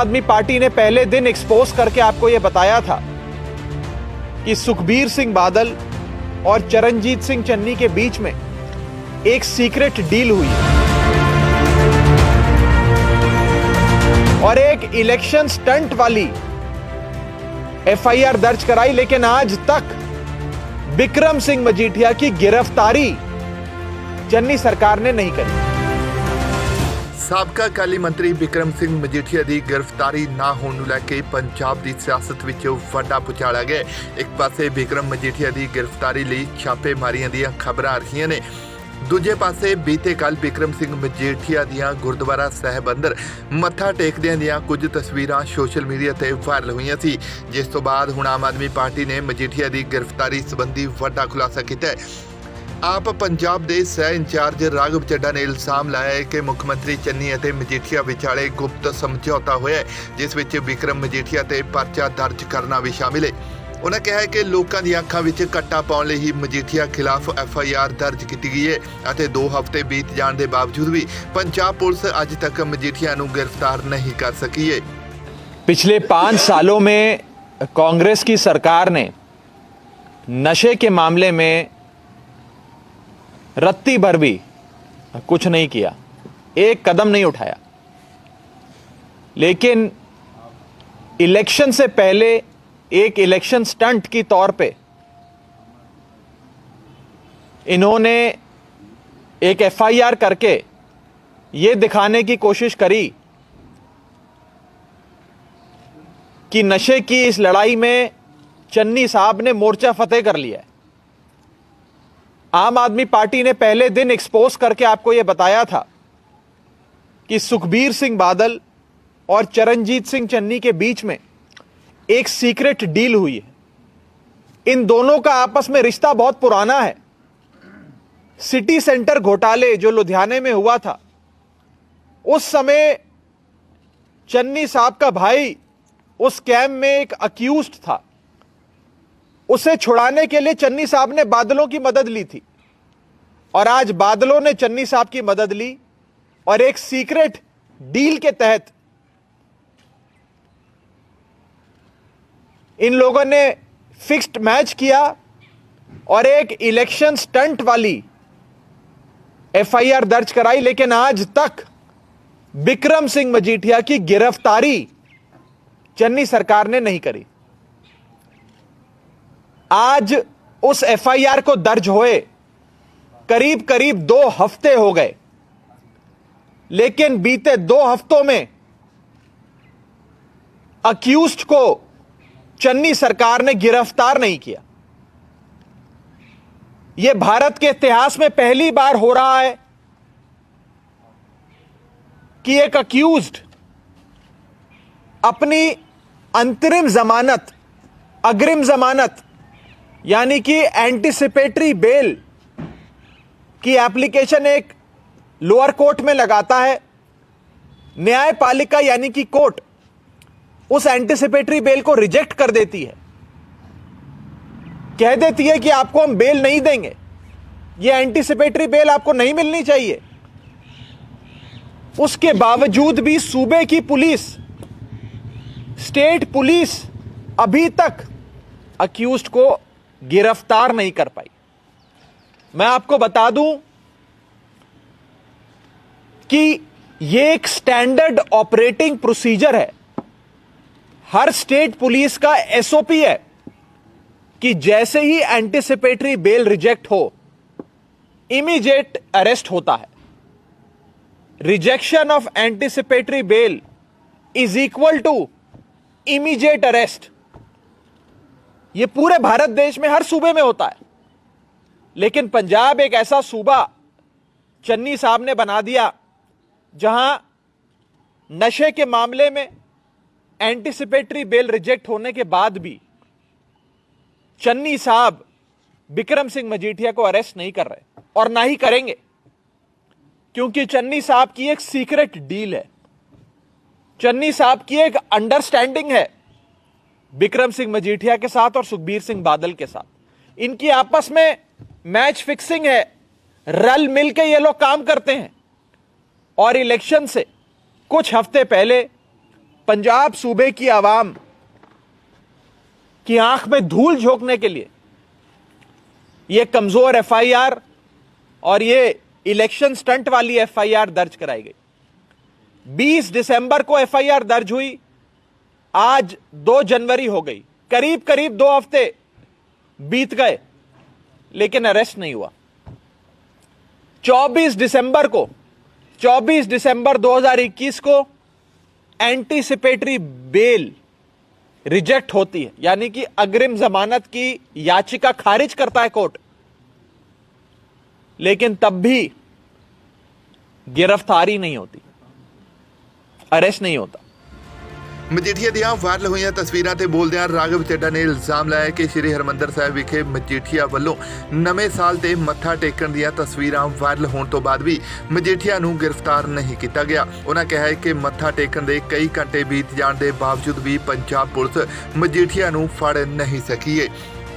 आदमी पार्टी ने पहले दिन एक्सपोज करके आपको यह बताया था कि सुखबीर सिंह बादल और चरणजीत सिंह चन्नी के बीच में एक सीक्रेट डील हुई और एक इलेक्शन स्टंट वाली एफआईआर दर्ज कराई, लेकिन आज तक बिक्रम सिंह मजीठिया की गिरफ्तारी चन्नी सरकार ने नहीं करी। ਸਾਬਕਾ ਅਕਾਲੀ ਮੰਤਰੀ ਬਿਕਰਮ ਸਿੰਘ ਮਜੀਠੀਆ ਦੀ ਗ੍ਰਿਫਤਾਰੀ ਨਾ ਹੋਣ ਨੂੰ ਲੈ ਕੇ ਪੰਜਾਬ ਦੀ ਸਿਆਸਤ ਵਿੱਚ ਵੱਡਾ ਪੁਚਾਲ ਆ ਗਿਆ। ਇੱਕ ਪਾਸੇ ਬਿਕਰਮ ਮਜੀਠੀਆ ਦੀ ਗ੍ਰਿਫਤਾਰੀ ਲਈ ਛਾਪੇਮਾਰੀਆਂ ਦੀਆਂ ਖਬਰਾਂ ਆ ਰਹੀਆਂ ਨੇ, ਦੂਜੇ ਪਾਸੇ ਬੀਤੇ ਕੱਲ ਬਿਕਰਮ ਸਿੰਘ ਮਜੀਠੀਆ ਦੀਆਂ ਗੁਰਦੁਆਰਾ ਸਾਹਿਬ ਅੰਦਰ ਮੱਥਾ ਟੇਕਦਿਆਂ ਦੀਆਂ ਕੁਝ ਤਸਵੀਰਾਂ ਸੋਸ਼ਲ ਮੀਡੀਆ ਤੇ ਵਾਇਰਲ ਹੋਈਆਂ ਸੀ, ਜਿਸ ਤੋਂ ਬਾਅਦ ਹੁਣ ਆਮ ਆਦਮੀ ਪਾਰਟੀ ਨੇ ਮਜੀਠੀਆ ਦੀ ਗ੍ਰਿਫਤਾਰੀ ਸੰਬੰਧੀ ਵੱਡਾ ਖੁਲਾਸਾ ਕੀਤਾ ਹੈ। ਆਪ ਪੰਜਾਬ ਦੇ ਸਹਿ ਇੰਚਾਰਜ ਰਾਘਵ ਚੱਡਾ ਨੇ ਇਲਜ਼ਾਮ ਲਾਇਆ ਹੈ ਕਿ ਮੁੱਖ ਮੰਤਰੀ ਚੰਨੀ ਅਤੇ ਮਜੀਠੀਆ ਵਿਚਾਲੇ ਗੁਪਤ ਸਮਝੌਤਾ ਹੋਇਆ ਹੈ, ਜਿਸ ਵਿੱਚ ਬਿਕਰਮ ਮਜੀਠੀਆ ਤੇ ਪਰਚਾ ਦਰਜ ਕਰਨਾ ਵੀ ਸ਼ਾਮਿਲ ਹੈ। ਉਹਨਾਂ ਕਿਹਾ ਹੈ ਕਿ ਲੋਕਾਂ ਦੀਆਂ ਅੱਖਾਂ ਵਿੱਚ ਘੱਟਾ ਪਾਉਣ ਲਈ ਹੀ ਮਜੀਠੀਆ ਖਿਲਾਫ ਐਫਆਈਆਰ ਦਰਜ ਕੀਤੀ ਗਈ ਹੈ ਅਤੇ 2 ਹਫ਼ਤੇ ਬੀਤ ਜਾਣ ਦੇ ਬਾਵਜੂਦ ਵੀ ਪੰਜਾਬ ਪੁਲਿਸ ਅੱਜ ਤੱਕ ਮਜੀਠੀਆ ਨੂੰ गिरफ्तार नहीं कर सकी है। पिछले 5 सालों में कांग्रेस की सरकार ने नशे के मामले में रत्ती भर भी कुछ नहीं किया, एक कदम नहीं उठाया, लेकिन इलेक्शन से पहले एक इलेक्शन स्टंट की तौर पे इन्होंने एक एफआईआर करके ये दिखाने की कोशिश करी कि नशे की इस लड़ाई में चन्नी साहब ने मोर्चा फतेह कर लिया है। आम आदमी पार्टी ने पहले दिन एक्सपोज करके आपको यह बताया था कि सुखबीर सिंह बादल और चरणजीत सिंह चन्नी के बीच में एक सीक्रेट डील हुई है। इन दोनों का आपस में रिश्ता बहुत पुराना है। सिटी सेंटर घोटाले जो लुधियाने में हुआ था, उस समय चन्नी साहब का भाई उस स्कैम में एक अक्यूज्ड था। उसे छुड़ाने के लिए चन्नी साहब ने बादलों की मदद ली थी और आज बादलों ने चन्नी साहब की मदद ली और एक सीक्रेट डील के तहत इन लोगों ने फिक्स्ड मैच किया और एक इलेक्शन स्टंट वाली एफआईआर दर्ज कराई, लेकिन आज तक बिक्रम सिंह मजीठिया की गिरफ्तारी चन्नी सरकार ने नहीं करी। आज उस एफआईआर को दर्ज हुए करीब करीब 2 हफ्ते हो गए, लेकिन बीते 2 हफ्तों में अक्यूज्ड को चन्नी सरकार ने गिरफ्तार नहीं किया। यह भारत के इतिहास में पहली बार हो रहा है कि एक अक्यूज्ड अपनी अंतरिम जमानत, अग्रिम जमानत यानी कि एंटीसिपेटरी बेल की एप्लीकेशन एक लोअर कोर्ट में लगाता है। न्यायपालिका यानी कि कोर्ट उस एंटीसिपेटरी बेल को रिजेक्ट कर देती है, कह देती है कि आपको हम बेल नहीं देंगे, यह एंटीसिपेटरी बेल आपको नहीं मिलनी चाहिए। उसके बावजूद भी सूबे की पुलिस, स्टेट पुलिस अभी तक अक्यूज्ड को गिरफ्तार नहीं कर पाई। मैं आपको बता दूं कि यह एक स्टैंडर्ड ऑपरेटिंग प्रोसीजर है। हर स्टेट पुलिस का एसओपी है कि जैसे ही एंटीसिपेटरी बेल रिजेक्ट हो, इमीडिएट अरेस्ट होता है। Rejection of anticipatory bail is equal to immediate arrest. यह पूरे भारत देश में हर सूबे में होता है, लेकिन पंजाब एक ऐसा सूबा चन्नी साहब ने बना दिया जहां नशे के मामले में एंटीसिपेटरी बेल रिजेक्ट होने के बाद भी चन्नी साहब बिक्रम सिंह मजीठिया को अरेस्ट नहीं कर रहे और ना ही करेंगे, क्योंकि चन्नी साहब की एक सीक्रेट डील है। चन्नी साहब की एक अंडरस्टैंडिंग है बिक्रम सिंह मजीठिया के साथ और सुखबीर सिंह बादल के साथ। इनकी आपस में मैच फिक्सिंग है, रल मिल के ये लोग काम करते हैं। और इलेक्शन से कुछ हफ्ते पहले पंजाब सूबे की आवाम की आंख में धूल झोंकने के लिए यह कमजोर एफआईआर और ये इलेक्शन स्टंट वाली एफआईआर दर्ज कराई गई। 20 दिसंबर को एफआईआर दर्ज हुई, आज 2 जनवरी हो गई, करीब करीब 2 हफ्ते बीत गए, लेकिन अरेस्ट नहीं हुआ। 24 दिसंबर 2021 को एंटीसिपेटरी बेल रिजेक्ट होती है, यानी कि अग्रिम जमानत की याचिका खारिज करता है कोर्ट, लेकिन तब भी गिरफ्तारी नहीं होती, अरेस्ट नहीं होता। ਮਜੀਠੀਆ ਦੀਆਂ ਵਾਇਰਲ ਹੋਈਆਂ ਤਸਵੀਰਾਂ ਤੇ ਬੋਲਦਿਆਂ ਰਾਘਵ ਚੱਡਾ ਨੇ ਇਲਜ਼ਾਮ ਲਾਇਆ ਕਿ ਸ਼੍ਰੀ ਹਰਮੰਦਰ ਸਾਹਿਬ ਵਿਖੇ ਮਜੀਠੀਆ ਵੱਲੋਂ ਨਵੇਂ ਸਾਲ ਤੇ ਮੱਥਾ ਟੇਕਣ ਦੀਆਂ ਤਸਵੀਰਾਂ ਵਾਇਰਲ ਹੋਣ ਤੋਂ ਬਾਅਦ ਵੀ ਮਜੀਠੀਆ ਨੂੰ ਗ੍ਰਿਫਤਾਰ ਨਹੀਂ ਕੀਤਾ ਗਿਆ। ਉਹਨਾਂ ਕਿਹਾ ਹੈ ਕਿ ਮੱਥਾ ਟੇਕਣ ਦੇ ਕਈ ਘੰਟੇ ਬੀਤ ਜਾਣ ਦੇ ਬਾਵਜੂਦ ਵੀ ਪੰਜਾਬ ਪੁਲਿਸ ਮਜੀਠੀਆ ਨੂੰ ਫੜ ਨਹੀਂ ਸਕੀ ਹੈ।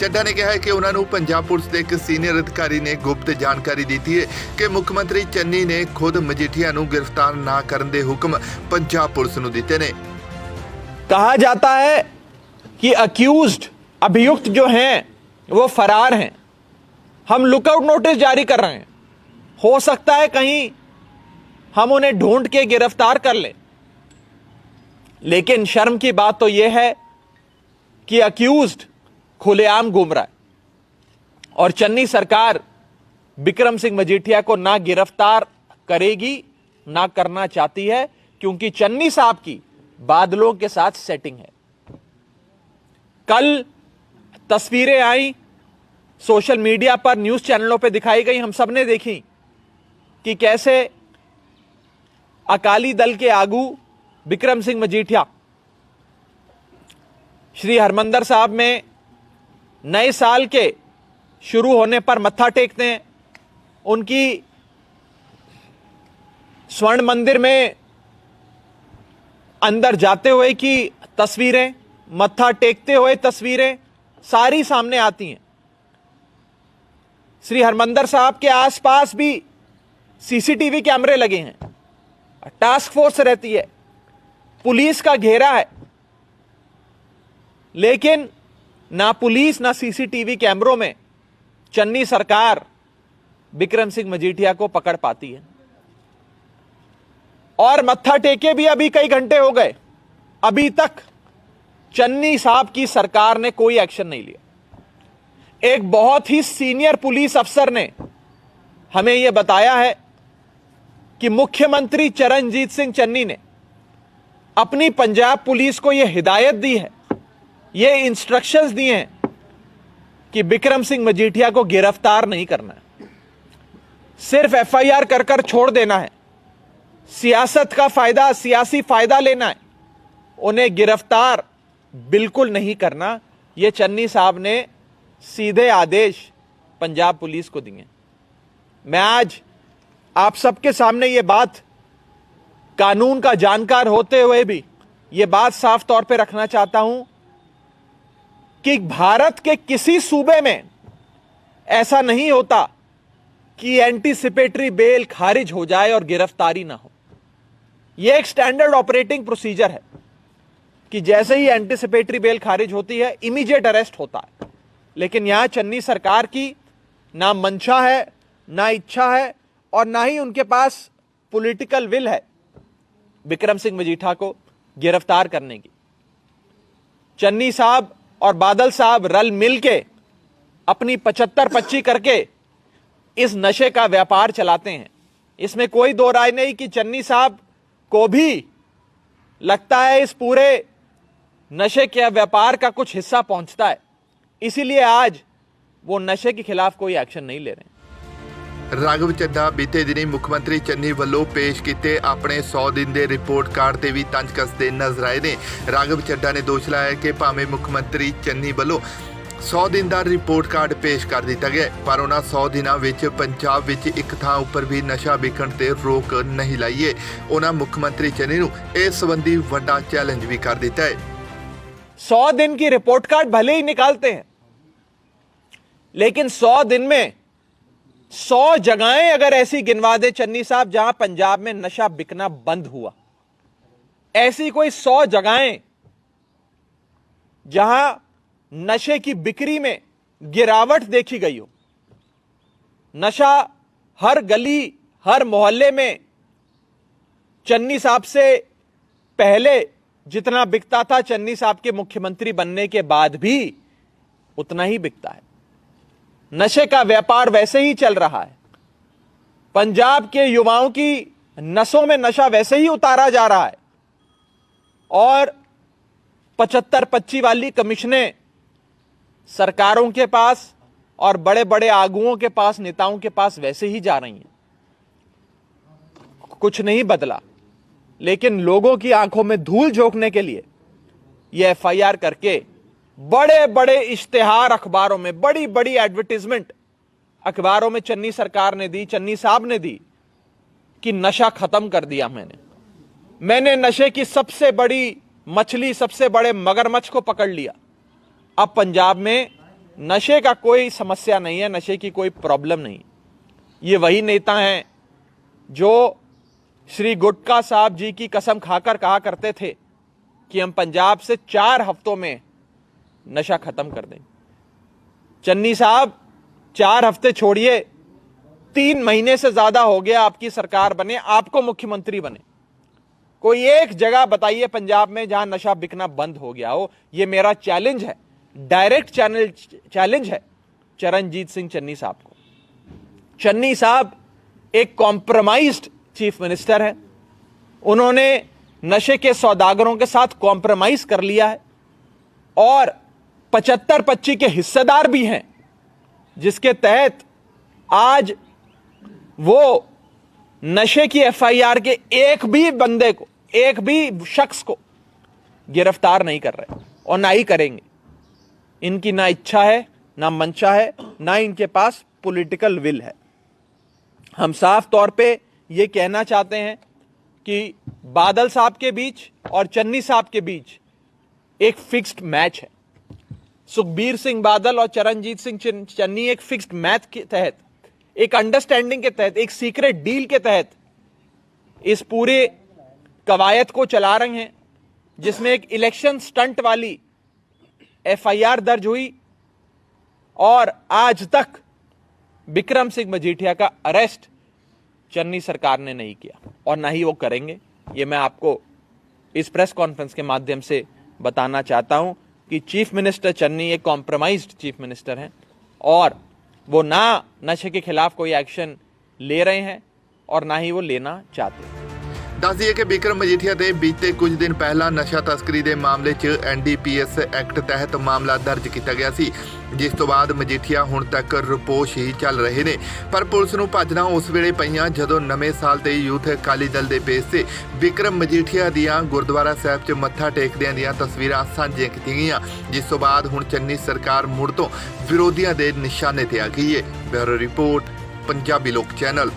ਚੱਡਾ ਨੇ ਕਿਹਾ ਹੈ ਕਿ ਉਹਨਾਂ ਨੂੰ ਪੰਜਾਬ ਪੁਲਿਸ ਦੇ ਇੱਕ ਸੀਨੀਅਰ ਅਧਿਕਾਰੀ ਨੇ ਗੁਪਤ ਜਾਣਕਾਰੀ ਦਿੱਤੀ ਹੈ ਕਿ ਮੁੱਖ ਮੰਤਰੀ ਚੰਨੀ ਨੇ ਖੁਦ ਮਜੀਠੀਆ ਨੂੰ ਗ੍ਰਿਫਤਾਰ ਨਾ ਕਰਨ ਦੇ ਹੁਕਮ ਪੰਜਾਬ ਪੁਲਿਸ ਨੂੰ ਦਿੱਤੇ ਨੇ। कहा जाता है कि अक्यूज्ड अभियुक्त जो हैं वो फरार हैं, हम लुकआउट नोटिस जारी कर रहे हैं, हो सकता है कहीं हम उन्हें ढूंढ के गिरफ्तार कर लें। लेकिन शर्म की बात तो यह है कि अक्यूज्ड खुलेआम घूम रहा है और चन्नी सरकार बिक्रम सिंह मजीठिया को ना गिरफ्तार करेगी ना करना चाहती है, क्योंकि चन्नी साहब की बादलों के साथ सेटिंग है। कल तस्वीरें आई सोशल मीडिया पर, न्यूज चैनलों पर दिखाई गई, हम सबने देखी कि कैसे अकाली दल के आगू बिक्रम सिंह मजीठिया श्री हरमंदर साहब में नए साल के शुरू होने पर मत्था टेकते हैं। उनकी स्वर्ण मंदिर में अंदर जाते हुए की तस्वीरें, मत्था टेकते हुए तस्वीरें सारी सामने आती हैं। श्री हरमंदर साहब के आसपास भी सीसीटीवी कैमरे लगे हैं, टास्क फोर्स रहती है, पुलिस का घेरा है, लेकिन ना पुलिस ना सीसीटीवी कैमरों में चन्नी सरकार बिक्रम सिंह मजीठिया को पकड़ पाती है। और मत्था टेके भी अभी कई घंटे हो गए, अभी तक चन्नी साहब की सरकार ने कोई एक्शन नहीं लिया। एक बहुत ही सीनियर पुलिस अफसर ने हमें यह बताया है कि मुख्यमंत्री चरणजीत सिंह चन्नी ने अपनी पंजाब पुलिस को यह हिदायत दी है, यह इंस्ट्रक्शंस दिए हैं कि बिक्रम सिंह मजीठिया को गिरफ्तार नहीं करना है, सिर्फ एफआईआर कर कर छोड़ देना है, सियासत का फायदा, सियासी फायदा लेना है, उन्हें गिरफ्तार बिल्कुल नहीं करना। यह चन्नी साहब ने सीधे आदेश पंजाब पुलिस को दिए। मैं आज आप सबके सामने यह बात, कानून का जानकार होते हुए भी यह बात साफ तौर पे रखना चाहता हूं कि भारत के किसी सूबे में ऐसा नहीं होता कि एंटीसिपेटरी बेल खारिज हो जाए और गिरफ्तारी ना हो। यह एक स्टैंडर्ड ऑपरेटिंग प्रोसीजर है कि जैसे ही एंटीसिपेटरी बेल खारिज होती है इमीडिएट अरेस्ट होता है। लेकिन यहां चन्नी सरकार की ना मंशा है, ना इच्छा है और ना ही उनके पास पॉलिटिकल विल है बिक्रम सिंह मजीठा को गिरफ्तार करने की। चन्नी साहब और बादल साहब रल मिलके अपनी 75-25 करके इस नशे का व्यापार चलाते हैं। इसमें कोई दो राय नहीं कि चन्नी साहब को भी लगता है इस पूरे नशे के व्यापार का कुछ हिस्सा पहुंचता है, इसीलिए आज वो नशे के खिलाफ कोई एक्शन नहीं ले रहे हैं। ਰਾਘਵ ਚੱਡਾ ਬੀਤੇ ਦਿਨੀ ਮੁੱਖ ਮੰਤਰੀ ਚੰਨੀ ਵੱਲੋਂ ਪੇਸ਼ ਕੀਤੇ ਆਪਣੇ 100 ਦਿਨ ਦੇ ਰਿਪੋਰਟ ਕਾਰਡ ਤੇ ਵੀ ਤੰਜ ਕੱਸਦੇ ਨਜ਼ਰ ਆਏ ਨੇ। ਰਾਘਵ ਚੱਡਾ ਨੇ ਦੋਸ਼ ਲਾਇਆ ਕਿ ਭਾਵੇਂ ਮੁੱਖ ਮੰਤਰੀ ਚੰਨੀ ਵੱਲੋਂ 100 ਦਿਨ ਦਾ ਰਿਪੋਰਟ ਕਾਰਡ ਪੇਸ਼ ਕਰ ਦਿੱਤਾ ਗਿਆ, ਪਰ ਉਹਨਾਂ 100 ਦਿਨਾਂ ਵਿੱਚ ਪੰਜਾਬ ਵਿੱਚ ਇੱਕ ਥਾਂ ਉੱਪਰ ਵੀ ਨਸ਼ਾ ਵਿਕਣ ਤੇ ਰੋਕ ਨਹੀਂ ਲਾਈ ਹੈ। ਉਹਨਾਂ ਮੁੱਖ ਮੰਤਰੀ ਚੰਨੀ ਨੂੰ ਇਸ ਸੰਬੰਧੀ ਵੱਡਾ ਚੈलेंज भी कर ਦਿੱਤਾ है। 100 दिन की रिपोर्ट कार्ड भले ही निकालते हैं, लेकिन 100 दिन में 100 जगहें अगर ऐसी गिनवा दे चन्नी साहब जहां पंजाब में नशा बिकना बंद हुआ, ऐसी कोई 100 जगहें जहां नशे की बिक्री में गिरावट देखी गई हो। नशा हर गली, हर मोहल्ले में चन्नी साहब से पहले जितना बिकता था, चन्नी साहब के मुख्यमंत्री बनने के बाद भी उतना ही बिकता है। नशे का व्यापार वैसे ही चल रहा है। पंजाब के युवाओं की नसों में नशा वैसे ही उतारा जा रहा है और 75-25 वाली कमीशनें सरकारों के पास और बड़े बड़े आगुओं के पास, नेताओं के पास वैसे ही जा रही हैं। कुछ नहीं बदला, लेकिन लोगों की आंखों में धूल झोंकने के लिए यह एफआईआर करके बड़े बड़े इश्तेहार अखबारों में, बड़ी बड़ी एडवर्टीजमेंट अखबारों में चन्नी सरकार ने दी, चन्नी साहब ने दी कि नशा खत्म कर दिया मैंने नशे की सबसे बड़ी मछली, सबसे बड़े मगरमच्छ को पकड़ लिया। अब पंजाब में नशे का कोई समस्या नहीं है, नशे की कोई प्रॉब्लम नहीं। ये वही नेता हैं जो श्री गुटका साहब जी की कसम खाकर कहा करते थे कि हम पंजाब से 4 हफ्तों में नशा खत्म कर देंगे। चन्नी साहब 4 हफ्ते छोड़िए, 3 महीने से ज्यादा हो गया आपकी सरकार बने, आपको मुख्यमंत्री बने। कोई एक जगह बताइए पंजाब में जहां नशा बिकना बंद हो गया हो। यह मेरा चैलेंज है, डायरेक्ट चैलेंज है चरणजीत सिंह चन्नी साहब को। चन्नी साहब एक कॉम्प्रोमाइज्ड चीफ मिनिस्टर है। उन्होंने नशे के सौदागरों के साथ कॉम्प्रोमाइज कर लिया है और 75-25 के हिस्सेदार भी हैं, जिसके तहत आज वो नशे की एफआईआर के एक भी बंदे को, एक भी शख्स को गिरफ्तार नहीं कर रहे और ना ही करेंगे। इनकी ना इच्छा है, ना मंशा है, ना इनके पास पॉलिटिकल विल है। हम साफ तौर पे ये कहना चाहते हैं कि बादल साहब के बीच और चन्नी साहब के बीच एक फिक्स्ड मैच है। सुखबीर सिंह बादल और चरणजीत सिंह चन्नी एक फिक्स्ड मैच के तहत, एक अंडरस्टैंडिंग के तहत, एक सीक्रेट डील के तहत इस पूरे कवायद को चला रहे हैं, जिसमें एक इलेक्शन स्टंट वाली एफआईआर दर्ज हुई और आज तक बिक्रम सिंह मजीठिया का अरेस्ट चन्नी सरकार ने नहीं किया और ना ही वो करेंगे। ये मैं आपको इस प्रेस कॉन्फ्रेंस के माध्यम से बताना चाहता हूं कि चीफ मिनिस्टर चन्नी एक कॉम्प्रोमाइज्ड चीफ मिनिस्टर हैं और वो ना नशे के खिलाफ कोई एक्शन ले रहे हैं और ना ही वो लेना चाहते हैं। दस दिए कि बिक्रम मजीठिया ਦੇ बीते कुछ दिन पहला नशा तस्करी ਦੇ मामले 'ਚ NDPS एक्ट तहत मामला दर्ज किया गया ਸੀ, जिस तो बाद मजीठिया ਹੁਣ तक ਰਿਪੋਸ਼ ਹੀ ਚੱਲ ਰਹੇ ਨੇ। ਪਰ ਪੁਲਿਸ ਨੂੰ ਭੱਜਣਾ ਉਸ ਵੇਲੇ ਪਈਆਂ ਜਦੋਂ ਨਵੇਂ ਸਾਲ ਤੇ ਯੂਥ ਅਕਾਲੀ ਦਲ ਦੇ ਪੇਜ ਤੇ ਬਿਕਰਮ ਮਜੀਠੀਆ ਦੀਆਂ ਗੁਰਦੁਆਰਾ ਸਾਹਿਬ 'ਚ ਮੱਥਾ ਟੇਕਦਿਆਂ ਦੀਆਂ ਤਸਵੀਰਾਂ ਸਾਂਝੀਆਂ ਕੀਤੀਆਂ ਗਈਆਂ, ਜਿਸ ਤੋਂ ਬਾਅਦ ਹੁਣ ਚੰਨੀ ਸਰਕਾਰ ਮੁੜ ਤੋਂ ਵਿਰੋਧੀਆਂ ਦੇ ਨਿਸ਼ਾਨੇ ਤੇ ਆ ਗਈ ਹੈ। ਬਿਊਰੋ ਰਿਪੋਰਟ, ਪੰਜਾਬੀ ਲੋਕ ਚੈਨਲ।